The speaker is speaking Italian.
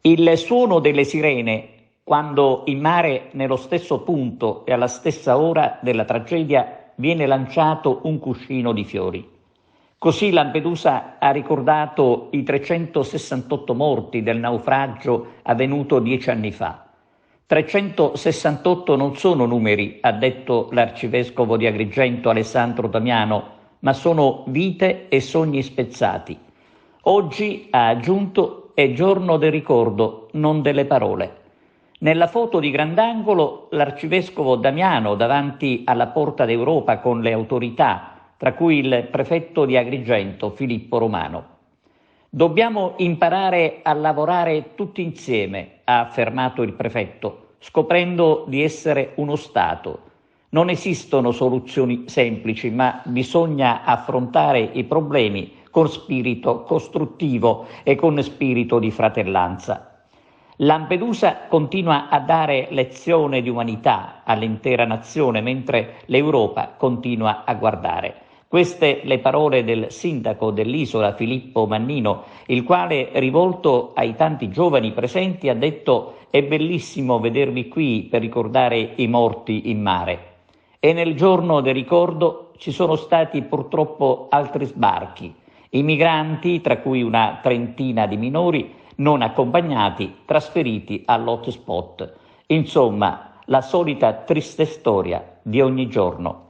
Il suono delle sirene, quando in mare nello stesso punto e alla stessa ora della tragedia viene lanciato un cuscino di fiori. Così Lampedusa ha ricordato i 368 morti del naufragio avvenuto 10 anni fa. 368 non sono numeri, ha detto l'arcivescovo di Agrigento Alessandro Damiano, ma sono vite e sogni spezzati. Oggi, ha aggiunto, è giorno del ricordo, non delle parole. Nella foto di grandangolo l'arcivescovo Damiano davanti alla Porta d'Europa con le autorità, tra cui il prefetto di Agrigento Filippo Romano. Dobbiamo imparare a lavorare tutti insieme, ha affermato il prefetto, scoprendo di essere uno Stato. Non esistono soluzioni semplici, ma bisogna affrontare i problemi con spirito costruttivo e con spirito di fratellanza. Lampedusa continua a dare lezione di umanità all'intera nazione, mentre l'Europa continua a guardare. Queste le parole del sindaco dell'isola Filippo Mannino, il quale, rivolto ai tanti giovani presenti, ha detto: «È bellissimo vedervi qui per ricordare i morti in mare». E nel giorno del ricordo ci sono stati purtroppo altri sbarchi. I migranti, tra cui una trentina di minori non accompagnati, trasferiti all'hotspot. Insomma, la solita triste storia di ogni giorno.